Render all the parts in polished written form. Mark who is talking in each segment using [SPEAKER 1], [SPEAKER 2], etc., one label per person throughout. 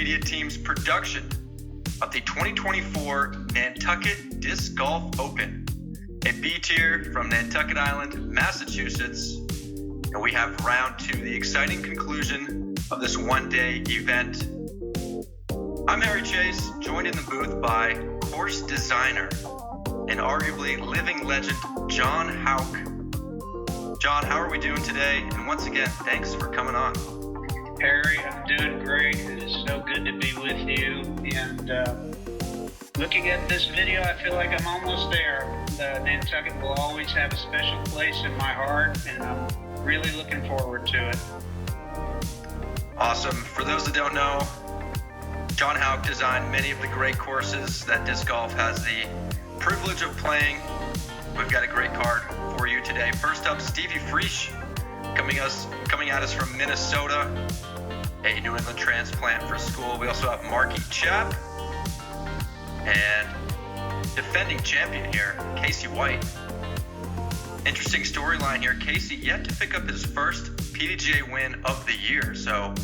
[SPEAKER 1] media team's production of the 2024 Nantucket Disc Golf Open, a B-tier from Nantucket Island, Massachusetts. And we have round 2, the exciting conclusion of this one-day event. I'm Harry Chace, joined in the booth by course designer and arguably living legend, John Houck. John, how are we doing today? And once again, thanks for coming on.
[SPEAKER 2] Harry, I'm doing great. It is so good to be with you. And looking at this video, I feel like I'm almost there. Nantucket will always have a special place in my heart, and I'm really looking forward to it.
[SPEAKER 1] Awesome. For those that don't know, John Houck designed many of the great courses that disc golf has the privilege of playing. We've got a great card for you today. First up, Stevie Frisch, coming at us from Minnesota, a New England transplant for school. We also have Marky, Chap, and defending champion here, Caseywhite. Interesting storyline here. Casey yet to pick up his first PDGA win of the year, so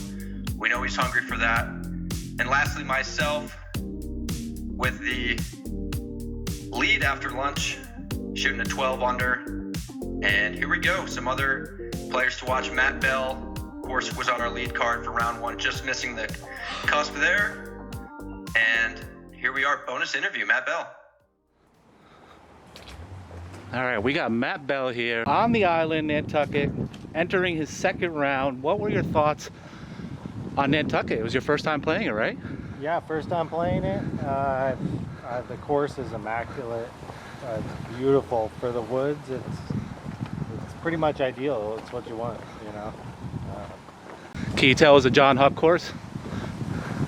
[SPEAKER 1] we know he's hungry for that. And lastly, myself, with the lead after lunch, shooting a 12 under. And here we go, some other players to watch. Matt Bell, of course, was on our lead card for round 1, just missing the cusp there. And here we are, bonus interview, Matt Bell.
[SPEAKER 3] All right, we got Matt Bell here on the island, Nantucket, entering his second round. What were your thoughts on Nantucket? It was your first time playing it, right?
[SPEAKER 4] Yeah, first time playing it. The course is immaculate. It's beautiful for the woods. It's pretty much ideal. It's what you want, you know.
[SPEAKER 3] Can you tell it was a John Houck course?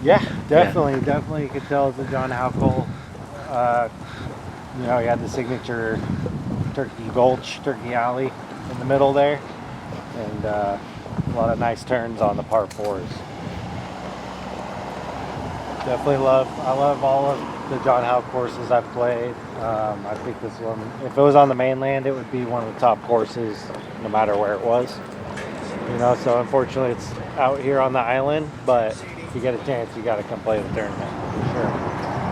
[SPEAKER 4] Yeah, definitely. You could tell it's a John Houck hole. You know, he had the signature Turkey Gulch, Turkey Alley in the middle there, and a lot of nice turns on the par 4s. Definitely I love all of the John Houck courses I've played. I think this one, if it was on the mainland, it would be one of the top courses, no matter where it was. You know, so unfortunately it's out here on the island, but if you get a chance, you got to come play the tournament, for sure.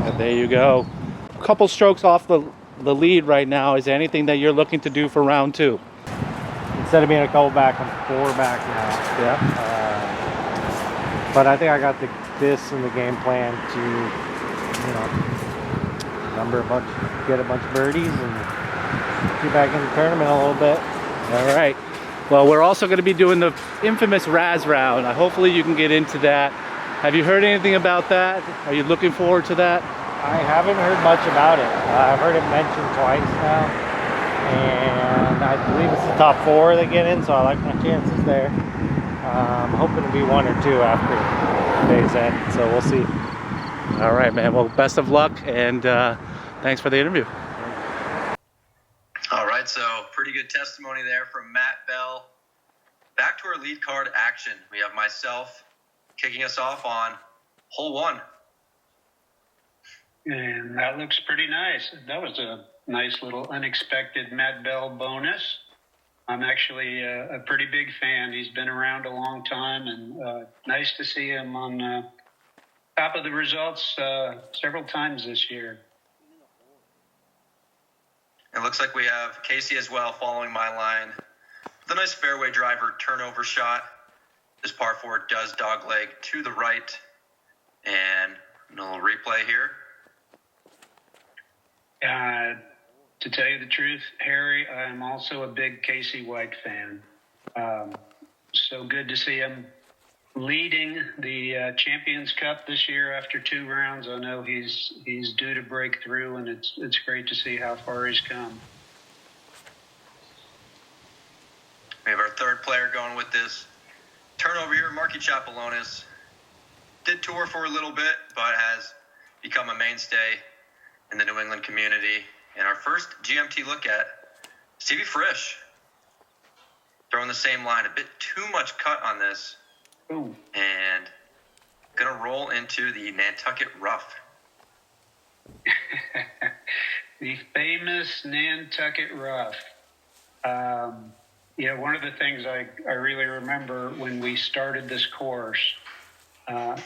[SPEAKER 3] And there you go. A couple strokes off the lead right now. Is there anything that you're looking to do for round 2?
[SPEAKER 4] Instead of being a couple back, I'm 4 back now.
[SPEAKER 3] Yeah.
[SPEAKER 4] But I think I got this in the game plan to, you know, get a bunch of birdies and get back in the tournament a little bit.
[SPEAKER 3] All right. Well, we're also going to be doing the infamous Raz round. Hopefully you can get into that. Have you heard anything about that? Are you looking forward to that?
[SPEAKER 4] I haven't heard much about it. I've heard it mentioned twice now, and I believe it's the top 4 that get in, so I like my chances there. I'm hoping to be 1 or 2 after today's end, so we'll see.
[SPEAKER 3] All right, man. Well, best of luck, and thanks for the interview.
[SPEAKER 1] All right, so pretty good testimony there from Matt Bell. Back to our lead card action. We have myself kicking us off on hole 1.
[SPEAKER 2] And that looks pretty nice. That was a nice little unexpected Matt Bell bonus. I'm actually a pretty big fan. He's been around a long time, and nice to see him on top of the results several times this year.
[SPEAKER 1] It looks like we have Casey as well following my line. The nice fairway driver turnover shot. This par 4 does dogleg to the right. And a little replay here.
[SPEAKER 2] To tell you the truth, Harry, I'm also a big Caseywhite fan. So good to see him leading the Champions Cup this year after 2 rounds. I know he's due to break through, and it's great to see how far he's come.
[SPEAKER 1] We have our third player going with this turnover here, Marky Chapalonis. Did tour for a little bit, but has become a mainstay in the New England community. And our first GMT look at Stevie Frisch. Throwing the same line, a bit too much cut on this.
[SPEAKER 2] Ooh.
[SPEAKER 1] And gonna roll into the Nantucket rough.
[SPEAKER 2] The famous Nantucket rough. Yeah, one of the things I really remember when we started this course,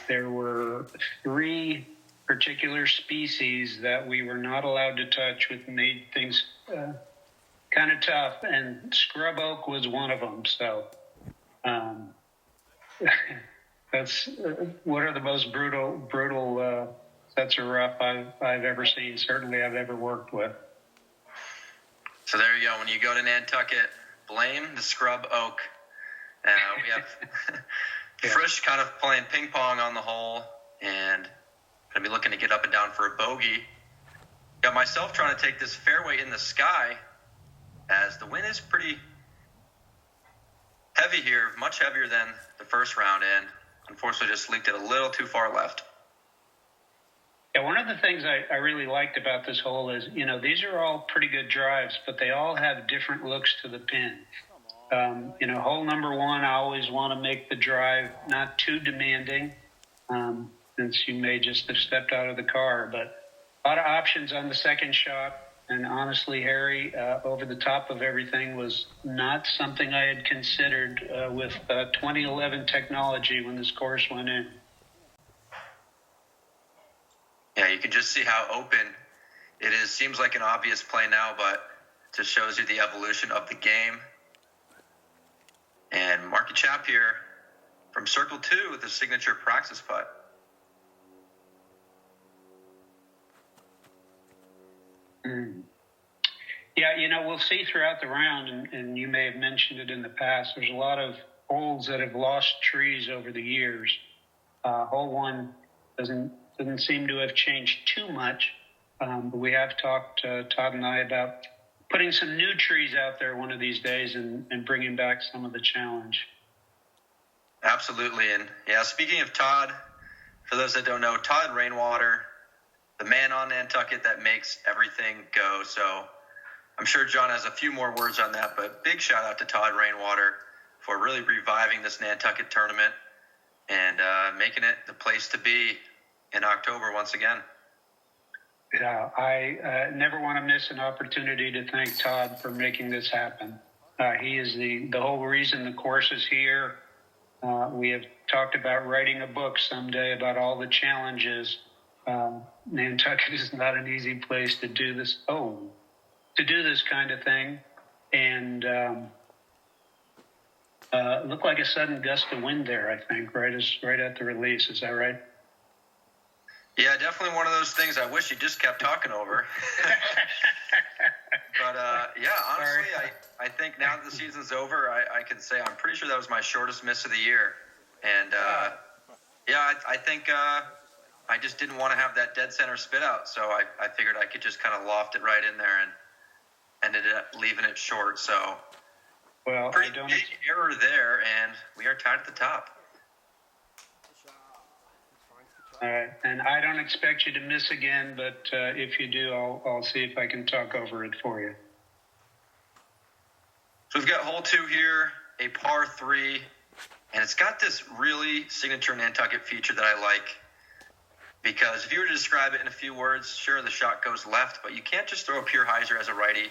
[SPEAKER 2] There were 3 particular species that we were not allowed to touch, which made things kind of tough, and scrub oak was one of them. So that's one of the most brutal sets of rough I've ever seen. Certainly I've ever worked with.
[SPEAKER 1] So there you go. When you go to Nantucket, blame the scrub oak. We have Frisch kind of playing ping pong on the hole and going to be looking to get up and down for a bogey. Got myself trying to take this fairway in the sky as the wind is pretty heavy here, much heavier than the first round, and unfortunately just leaked it a little too far left.
[SPEAKER 2] Yeah, one of the things I really liked about this hole is, these are all pretty good drives, but they all have different looks to the pin. Hole number 1, I always want to make the drive not too demanding, since you may just have stepped out of the car, but a lot of options on the second shot. And honestly, Harry, over the top of everything was not something I had considered with 2011 technology when this course went in.
[SPEAKER 1] Yeah, you can just see how open it is. Seems like an obvious play now, but it just shows you the evolution of the game. And Marky Chap here from Circle 2 with the signature practice putt.
[SPEAKER 2] Yeah, we'll see throughout the round, and you may have mentioned it in the past, there's a lot of holes that have lost trees over the years. Hole 1 doesn't seem to have changed too much, but we have talked, Todd and I, about putting some new trees out there one of these days and bringing back some of the challenge.
[SPEAKER 1] Absolutely. And yeah, speaking of Todd, for those that don't know, Todd Rainwater, the man on Nantucket that makes everything go. So I'm sure John has a few more words on that, but big shout out to Todd Rainwater for really reviving this Nantucket tournament and making it the place to be in October once again.
[SPEAKER 2] Yeah, I never want to miss an opportunity to thank Todd for making this happen. He is the whole reason the course is here. We have talked about writing a book someday about all the challenges. Nantucket is not an easy place to do this. To do this kind of thing, and looked like a sudden gust of wind there. I think right at the release. Is that right?
[SPEAKER 1] Yeah, definitely one of those things I wish you just kept talking over. But yeah, honestly, I think now that the season's over, I can say I'm pretty sure that was my shortest miss of the year. And yeah, I think I just didn't want to have that dead center spit out, so I figured I could just kind of loft it right in there and ended up leaving it short. So pretty big error there, and we are tied at the top.
[SPEAKER 2] All right, and I don't expect you to miss again, but if you do, I'll see if I can talk over it for you.
[SPEAKER 1] So we've got hole 2 here, a par 3, and it's got this really signature Nantucket feature that I like, because if you were to describe it in a few words, sure, the shot goes left, but you can't just throw a pure hyzer as a righty.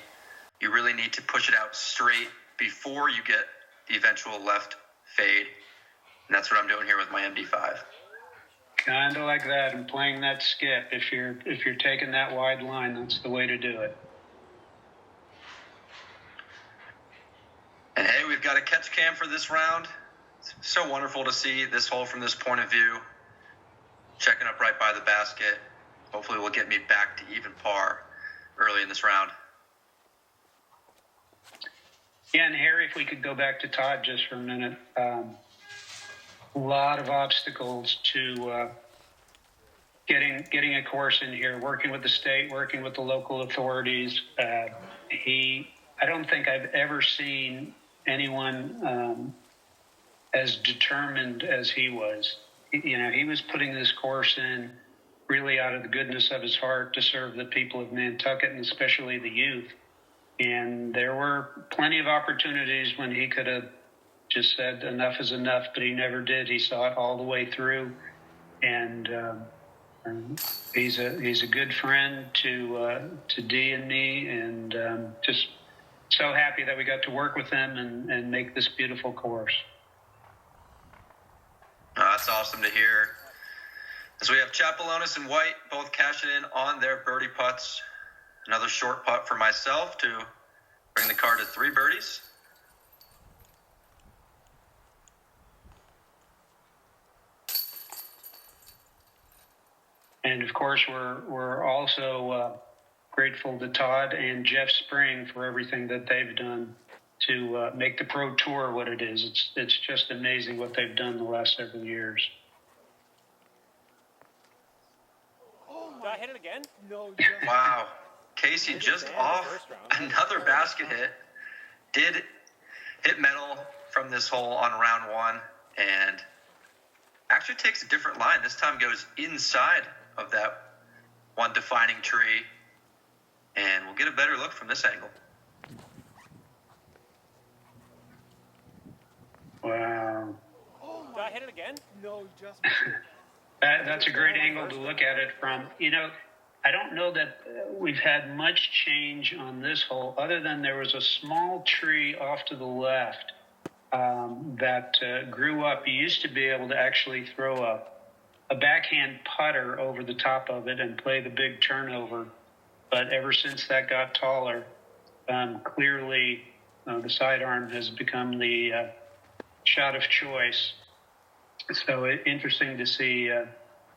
[SPEAKER 1] You really need to push it out straight before you get the eventual left fade, and that's what I'm doing here with my MD5.
[SPEAKER 2] Kind of like that, and playing that skip. If you're taking that wide line, that's the way to do it.
[SPEAKER 1] And hey, we've got a catch cam for this round. It's so wonderful to see this hole from this point of view. Checking up right by the basket. Hopefully will get me back to even par early in this round.
[SPEAKER 2] Yeah, and Harry, if we could go back to Todd just for a minute. A lot of obstacles to getting a course in here, working with the state, working with the local authorities. I don't think I've ever seen anyone as determined as he was. He was putting this course in really out of the goodness of his heart to serve the people of Nantucket, and especially the youth. And there were plenty of opportunities when he could have just said enough is enough, but he never did. He saw it all the way through, and he's a good friend to Dee and me, and just so happy that we got to work with him and make this beautiful course.
[SPEAKER 1] That's awesome to hear. As we have Chapalonis and White both cashing in on their birdie putts. Another short putt for myself to bring the card to 3 birdies.
[SPEAKER 2] And of course, we're also grateful to Todd and Jeff Spring for everything that they've done to make the Pro Tour what it is. It's just amazing what they've done the last several years.
[SPEAKER 5] Did I hit it again? No.
[SPEAKER 1] Wow. Casey just off another basket hit. Did hit metal from this hole on round 1 and actually takes a different line. This time goes inside of that one defining tree. And we'll get a better look from this angle.
[SPEAKER 2] Wow.
[SPEAKER 5] Did I hit it again? No, just.
[SPEAKER 2] That's a great angle to look at it from. You know, I don't know that we've had much change on this hole other than there was a small tree off to the left that grew up. You used to be able to actually throw a backhand putter over the top of it and play the big turnover. But ever since that got taller, clearly the sidearm has become the shot of choice. So interesting to see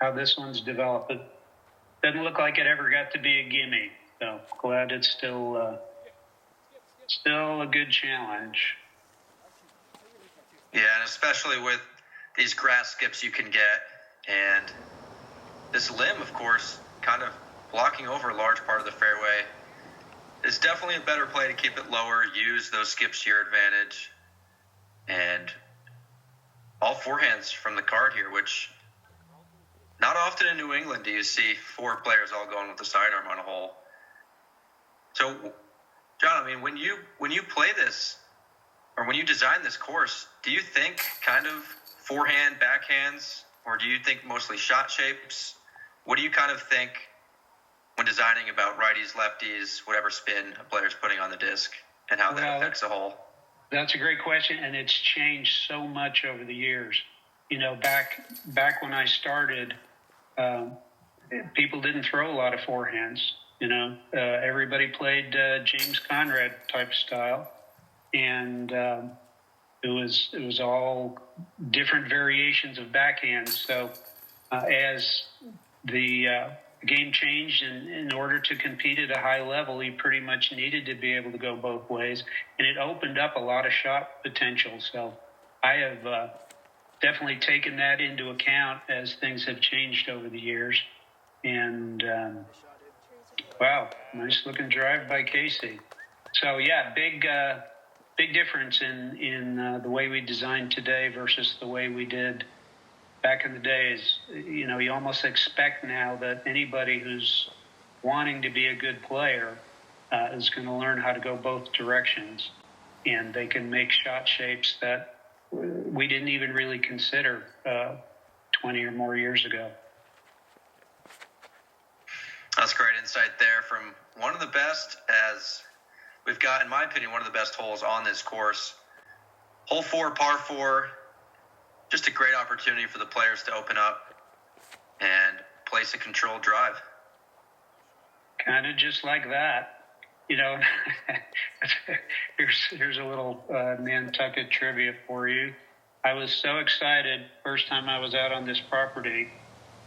[SPEAKER 2] how this one's developed. It doesn't look like it ever got to be a gimme. So glad it's still a good challenge.
[SPEAKER 1] Yeah, and especially with these grass skips you can get. And this limb, of course, kind of blocking over a large part of the fairway. It's definitely a better play to keep it lower, use those skips to your advantage. And all forehands from the card here, which not often in New England do you see 4 players all going with the sidearm on a hole. So, John, I mean, when you play this, or when you design this course, do you think kind of forehand, backhands, or do you think mostly shot shapes? What do you kind of think when designing about righties, lefties, whatever spin a player's putting on the disc, and how that affects a hole?
[SPEAKER 2] That's a great question, and it's changed so much over the years. You know, back when I started, people didn't throw a lot of forehands. You know, everybody played James Conrad type style, and it was all different variations of backhands. So as the game changed, and in order to compete at a high level, you pretty much needed to be able to go both ways, and it opened up a lot of shot potential. So I have definitely taken that into account as things have changed over the years. And wow, nice looking drive by Casey. So yeah, big difference in the way we design today versus the way we did back in the days. You know, you almost expect now that anybody who's wanting to be a good player is going to learn how to go both directions, and they can make shot shapes that we didn't even really consider 20 or more years ago.
[SPEAKER 1] That's great insight there from one of the best, as we've got, in my opinion, one of the best holes on this course. Hole 4, par 4. Just a great opportunity for the players to open up and place a controlled drive.
[SPEAKER 2] Kind of just like that. You know, here's a little Nantucket trivia for you. I was so excited first time I was out on this property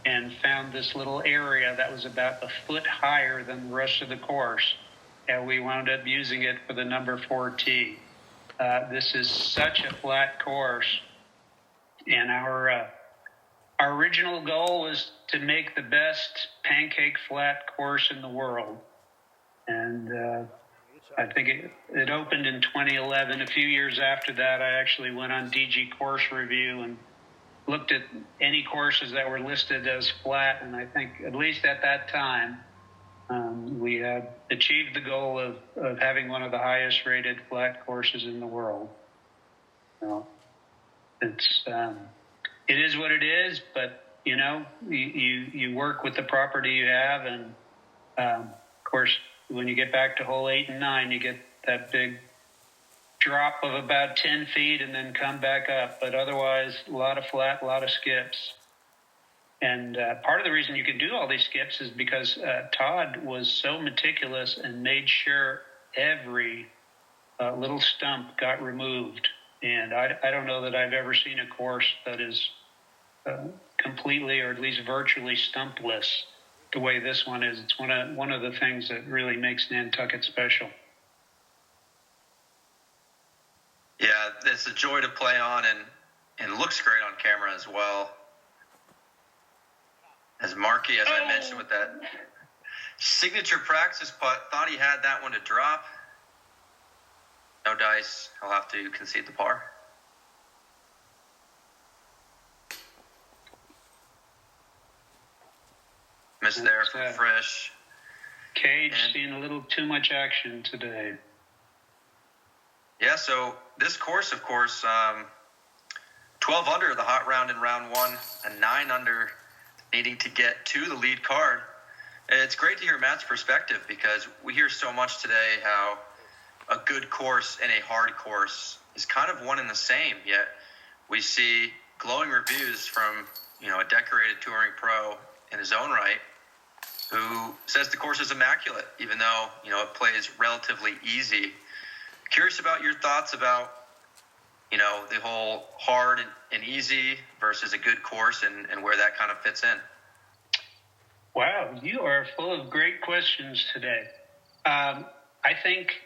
[SPEAKER 2] and found this little area that was about a foot higher than the rest of the course. And we wound up using it for the number 4 tee. This is such a flat course. And our original goal was to make the best pancake flat course in the world. And I think it opened in 2011. A few years after that, I actually went on DG Course Review and looked at any courses that were listed as flat. And I think, at least at that time, we had achieved the goal of having one of the highest rated flat courses in the world. So it is what it is, but you know, you work with the property you have, and of course, when you get back to hole 8 and 9, you get that big drop of about 10 feet and then come back up. But otherwise, a lot of flat, a lot of skips. And part of the reason you can do all these skips is because Todd was so meticulous and made sure every little stump got removed. And I don't know that I've ever seen a course that is completely or at least virtually stumpless the way this one is. It's one of the things that really makes Nantucket special.
[SPEAKER 1] Yeah, it's a joy to play on, and looks great on camera as well. As Marky, as I mentioned, with that signature practice putt, thought he had that one to drop. No dice. He'll have to concede the par. Miss there from Frisch.
[SPEAKER 2] Cage seeing a little too much action today.
[SPEAKER 1] Yeah, so this course, of course, 12 under the hot round in round one, and 9 under needing to get to the lead card. It's great to hear Matt's perspective, because we hear so much today how a good course and a hard course is kind of one and the same, yet we see glowing reviews from, a decorated touring pro in his own right who says the course is immaculate, even though, it plays relatively easy. Curious about your thoughts about, the whole hard and easy versus a good course, and where that kind of fits in.
[SPEAKER 2] Wow, you are full of great questions today. I think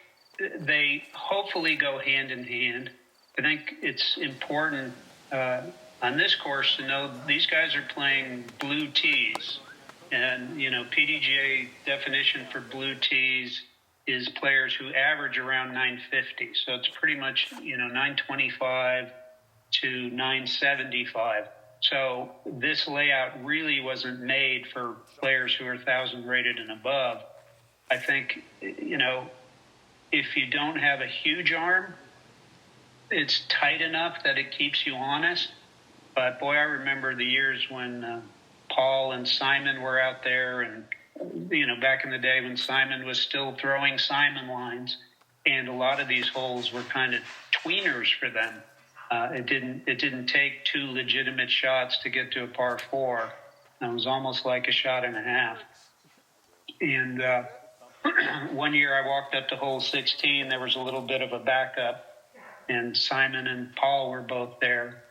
[SPEAKER 2] they hopefully go hand in hand. I think it's important on this course to know these guys are playing blue tees. And, PDGA definition for blue tees is players who average around 950. So it's pretty much, 925 to 975. So this layout really wasn't made for players who are 1,000 rated and above. I think, if you don't have a huge arm, it's tight enough that it keeps you honest. But boy, I remember the years when Paul and Simon were out there, and back in the day when Simon was still throwing Simon lines, and a lot of these holes were kind of tweeners for them. It didn't take 2 legitimate shots to get to a par 4. It was almost like a shot and a half. And one year I walked up to hole 16. There was a little bit of a backup, and Simon and Paul were both there.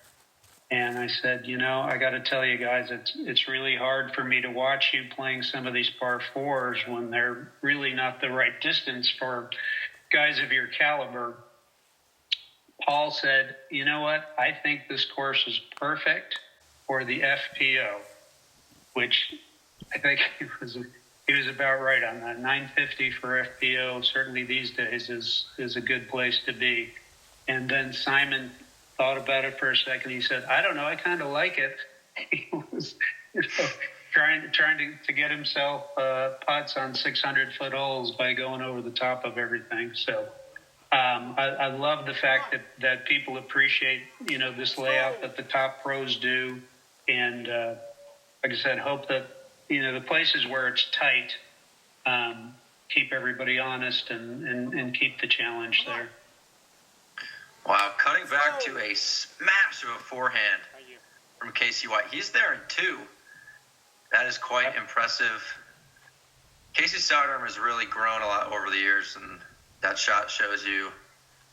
[SPEAKER 2] And I said, I got to tell you guys, it's really hard for me to watch you playing some of these par 4s when they're really not the right distance for guys of your caliber. Paul said, you know what? I think this course is perfect for the FPO, which I think he was about right on that. 950 for FPO, certainly these days, is a good place to be. And then Simon thought about it for a second. He said, I don't know, I kind of like it. He was trying to get himself putts on 600-foot holes by going over the top of everything. So I love the fact that people appreciate, this layout that the top pros do. And like I said, hope that, the places where it's tight, keep everybody honest and keep the challenge there.
[SPEAKER 1] Wow, cutting back to a smash of a forehand from Caseywhite. He's there in 2. That is quite impressive. Casey's sidearm has really grown a lot over the years, and that shot shows you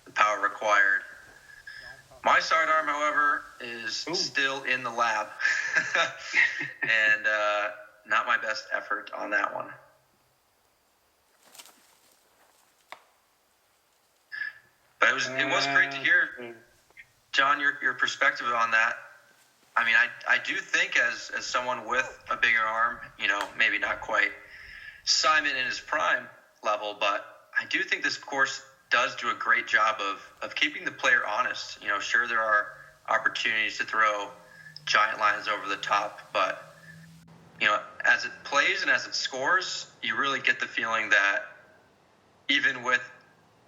[SPEAKER 1] the power required. My sidearm, however, is still in the lab, and not my best effort on that one. But it was great to hear, John, your perspective on that. I mean, I do think as someone with a bigger arm, maybe not quite Simon in his prime level, but I do think this course does do a great job of keeping the player honest. Sure, there are opportunities to throw giant lines over the top, but, as it plays and as it scores, you really get the feeling that even with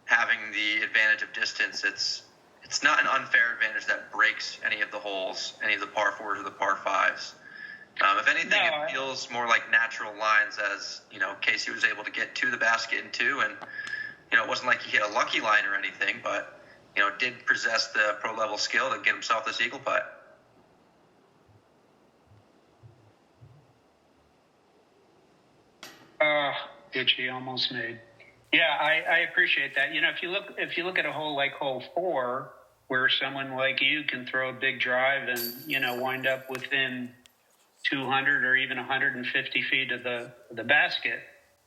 [SPEAKER 1] having the advantage of distance, it's not an unfair advantage that breaks any of the holes, any of the par 4s or the par 5s. If anything, it feels more like natural lines, as Casey was able to get to the basket in 2, and it wasn't like he hit a lucky line or anything, but did possess the pro level skill to get himself this eagle putt.
[SPEAKER 2] Which he almost made. Yeah, I appreciate that. If you look at a hole like hole 4, where someone like you can throw a big drive and wind up within 200 or even 150 feet of the basket,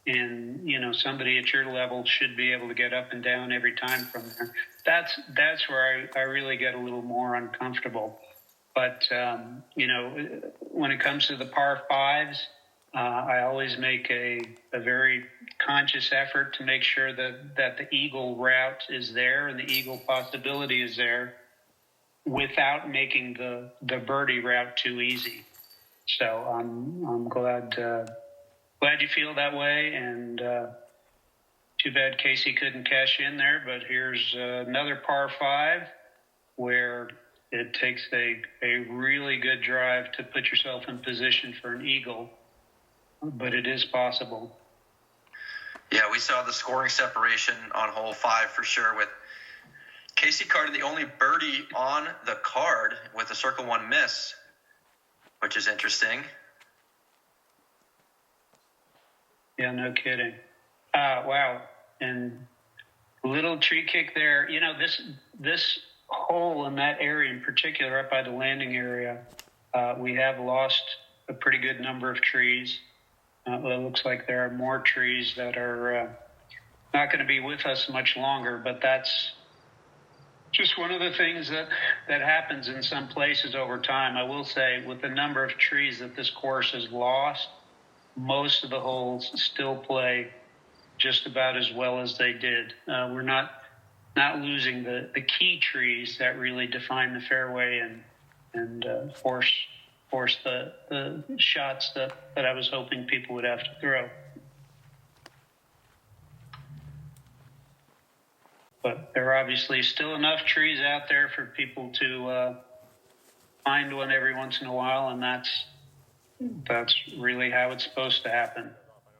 [SPEAKER 2] and somebody at your level should be able to get up and down every time from there. That's where I really get a little more uncomfortable. But when it comes to the par 5s, I always make a very conscious effort to make sure that the eagle route is there and the eagle possibility is there without making the birdie route too easy. So I'm glad you feel that way, and too bad Casey couldn't cash in there. But here's another par 5 where it takes a really good drive to put yourself in position for an eagle. But it is possible.
[SPEAKER 1] Yeah, we saw the scoring separation on hole 5 for sure, with Casey carded the only birdie on the card with a circle 1 miss, which is interesting.
[SPEAKER 2] Yeah, no kidding. Wow. And little tree kick there. This hole in that area in particular, up by the landing area, we have lost a pretty good number of trees. It looks like there are more trees that are not going to be with us much longer, but that's just one of the things that happens in some places over time. I will say, with the number of trees that this course has lost, most of the holes still play just about as well as they did. We're not losing the key trees that really define the fairway and force the shots that I was hoping people would have to throw. But there are obviously still enough trees out there for people to find one every once in a while, and that's really how it's supposed to happen.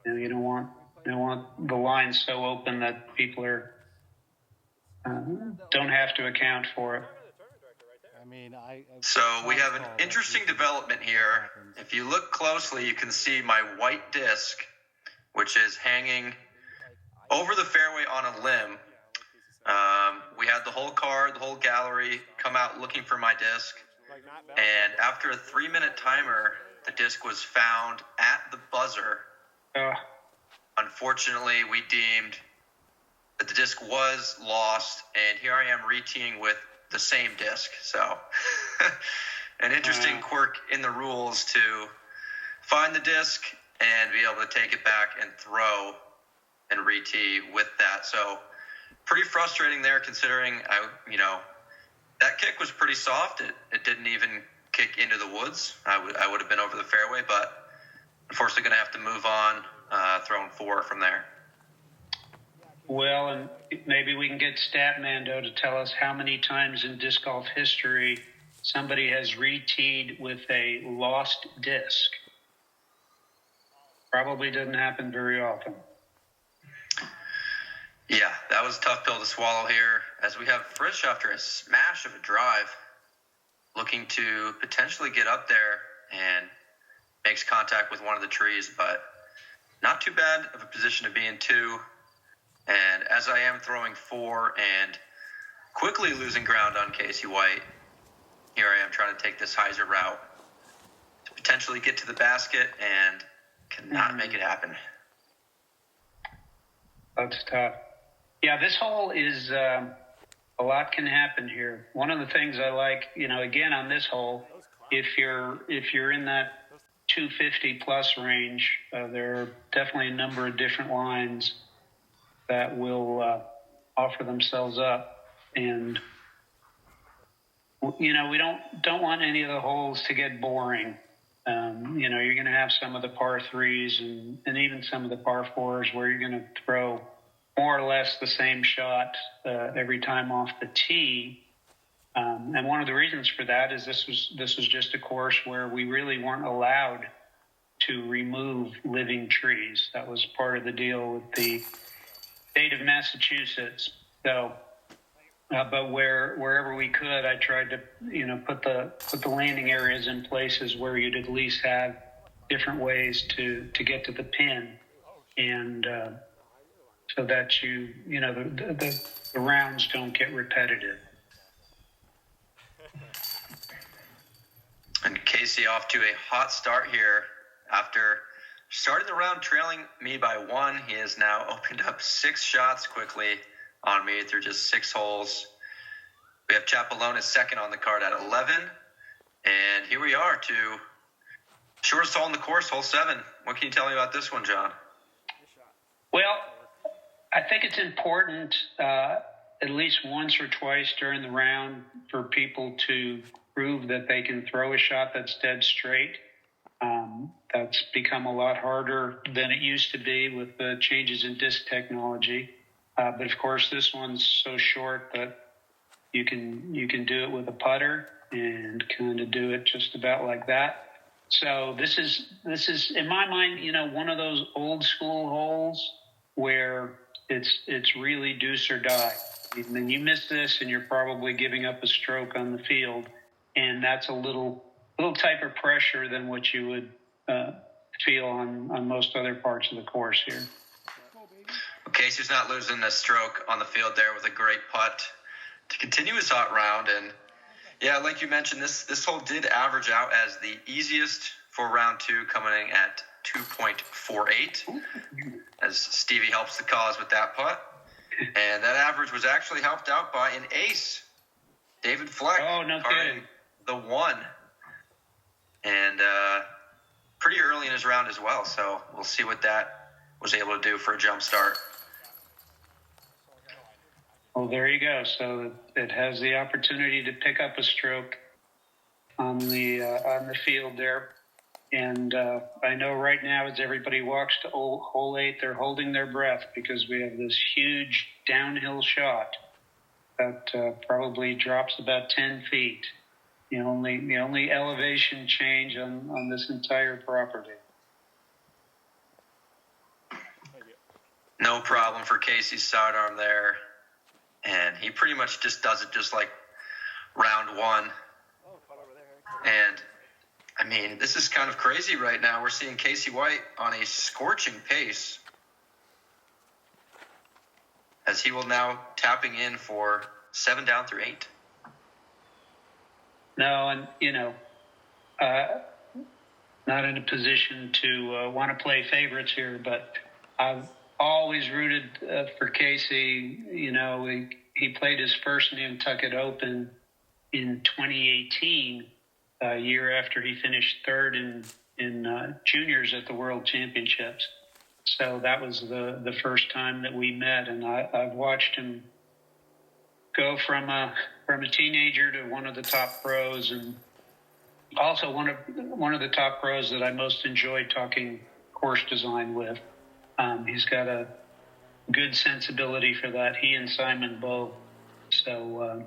[SPEAKER 2] You don't want the line so open that people don't have to account for it.
[SPEAKER 1] So we have an interesting development here. If you look closely, you can see my white disc, which is hanging over the fairway on a limb. We had the whole card, the whole gallery come out looking for my disc. And after a 3-minute timer, the disc was found at the buzzer. Unfortunately, we deemed that the disc was lost, and here I am re-teeing with the same disc. So an interesting quirk in the rules to find the disc and be able to take it back and throw and re-tee with that. So pretty frustrating there, considering that kick was pretty soft. It didn't even kick into the woods. I would have been over the fairway, but unfortunately going to have to move on, throwing 4 from there.
[SPEAKER 2] Well, and maybe we can get Statmando to tell us how many times in disc golf history somebody has re-teed with a lost disc. Probably doesn't happen very often.
[SPEAKER 1] Yeah, that was a tough pill to swallow here, as we have Frisch after a smash of a drive, looking to potentially get up there, and makes contact with one of the trees, but not too bad of a position to be in 2. And as I am throwing 4 and quickly losing ground on Caseywhite, here I am trying to take this hyzer route to potentially get to the basket and cannot make it happen.
[SPEAKER 2] That's tough. Yeah, this hole is a lot can happen here. One of the things I like, again on this hole, if you're in that 250 plus range, there are definitely a number of different lines that will offer themselves up, and we don't want any of the holes to get boring. You're going to have some of the par 3s and even some of the par 4s where you're going to throw more or less the same shot every time off the tee. And one of the reasons for that is this was just a course where we really weren't allowed to remove living trees. That was part of the deal with the state of Massachusetts. So but wherever we could, I tried to, put the landing areas in places where you'd at least have different ways to get to the pin, and so that the rounds don't get repetitive.
[SPEAKER 1] And Casey off to a hot start here. After starting the round trailing me by 1, he has now opened up 6 shots quickly on me through just 6 holes. We have Chapalonis second on the card at 11. And here we are to shortest hole in the course, hole 7. What can you tell me about this one, John?
[SPEAKER 2] Well, I think it's important at least once or twice during the round for people to prove that they can throw a shot that's dead straight. That's become a lot harder than it used to be with the changes in disc technology. But of course, this one's so short that you can do it with a putter and kind of do it just about like that. So this is in my mind, one of those old school holes where it's really deuce or die. I mean, you miss this and you're probably giving up a stroke on the field, and that's a little type of pressure than what you would feel on most other parts of the course here.
[SPEAKER 1] Casey's not losing a stroke on the field there with a great putt to continue his hot round. And yeah, like you mentioned, this hole did average out as the easiest for round 2, coming in at 2.48, as Stevie helps the cause with that putt. And that average was actually helped out by an ace, David Fleck.
[SPEAKER 2] Oh, no kidding.
[SPEAKER 1] The 1. And pretty early in his round as well. So we'll see what that was able to do for a jump start.
[SPEAKER 2] Well, there you go. So it has the opportunity to pick up a stroke on the field there. And I know right now as everybody walks to hole 8, they're holding their breath because we have this huge downhill shot that probably drops about 10 feet. The only elevation change on this entire property.
[SPEAKER 1] No problem for Casey's sidearm there. And he pretty much just does it just like round 1. And, I mean, this is kind of crazy right now. We're seeing Caseywhite on a scorching pace, as he will now tapping in for 7 down through 8.
[SPEAKER 2] No, and, not in a position to want to play favorites here, but I've always rooted for Casey. He played his first Nantucket Open in 2018, a year after he finished third in juniors at the World Championships. So that was the first time that we met, and I've watched him go from a teenager to one of the top pros, and also one of the top pros that I most enjoyed talking course design with. He's got a good sensibility for that. He and Simon both. So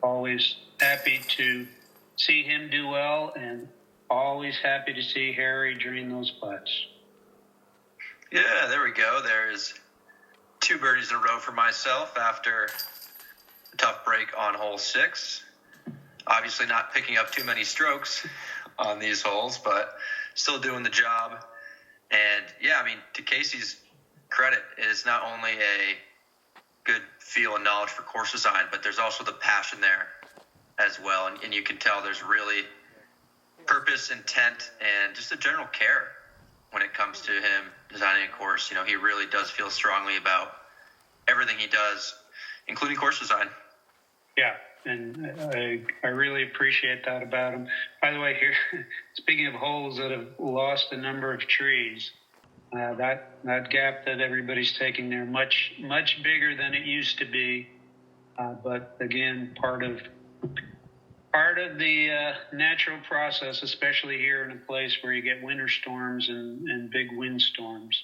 [SPEAKER 2] always happy to see him do well, and always happy to see Harry drain those putts.
[SPEAKER 1] Yeah, there we go. There's 2 birdies in a row for myself after a tough break on hole 6. Obviously not picking up too many strokes on these holes, but still doing the job. And yeah, I mean, to Casey's credit, it is not only a good feel and knowledge for course design, but there's also the passion there as well. And you can tell there's really purpose, intent, and just a general care when it comes to him designing a course. He really does feel strongly about everything he does, including course design.
[SPEAKER 2] Yeah, and I really appreciate that about him. By the way, here, speaking of holes that have lost a number of trees, that gap that everybody's taking there, much bigger than it used to be. But again, part of the natural process, especially here in a place where you get winter storms and big wind storms.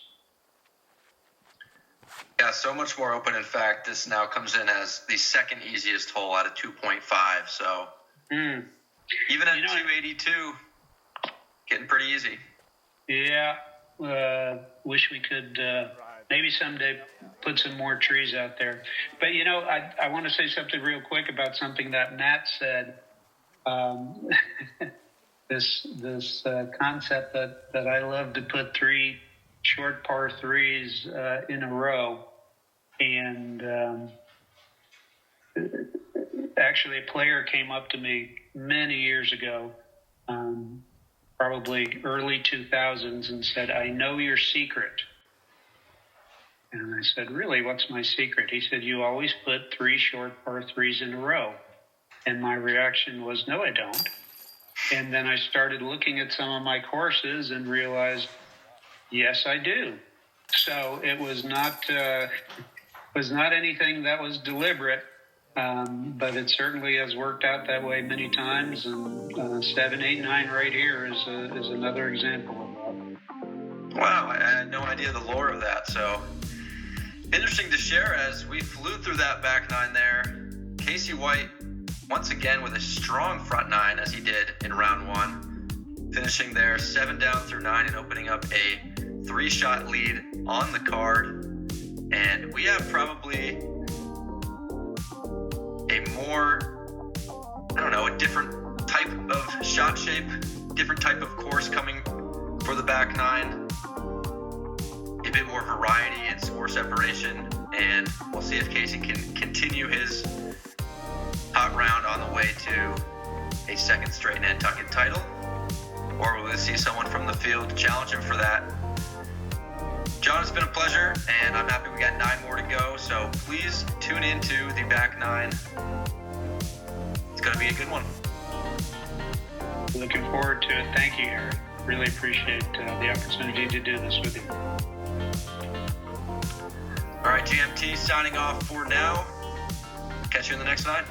[SPEAKER 1] Yeah, so much more open. In fact, this now comes in as the second easiest hole out of 2.5. So even at 282, getting pretty easy.
[SPEAKER 2] Yeah, wish we could maybe someday put some more trees out there. But, you know, I want to say something real quick about something that Matt said. This concept that I love to put 3 short par 3s in a row. And actually, a player came up to me many years ago, probably early 2000s, and said, "I know your secret." And I said, "Really, what's my secret?" He said, "You always put 3 short par 3s in a row." And my reaction was, "No, I don't." And then I started looking at some of my courses and realized, yes, I do. So it was not anything that was deliberate, but it certainly has worked out that way many times. And 7, 8, 9 right here is another example of that.
[SPEAKER 1] Wow, I had no idea the lore of that. So interesting to share as we flew through that back 9 there. Caseywhite once again with a strong front 9 as he did in round 1, finishing there 7 down through 9 and opening up a 3-shot lead on the card. And we have probably a more, a different type of shot shape, different type of course coming for the back 9. A bit more variety and score separation. And we'll see if Casey can continue his hot round on the way to a second straight Nantucket title, or will we see someone from the field challenge him for that? John, it's been a pleasure, and I'm happy we got 9 more to go, so please tune into the back 9. It's going to be a good one.
[SPEAKER 2] Looking forward to it. Thank you, Harry. Really appreciate the opportunity to do this with you.
[SPEAKER 1] All right, GMT signing off for now. Catch you in the next 9.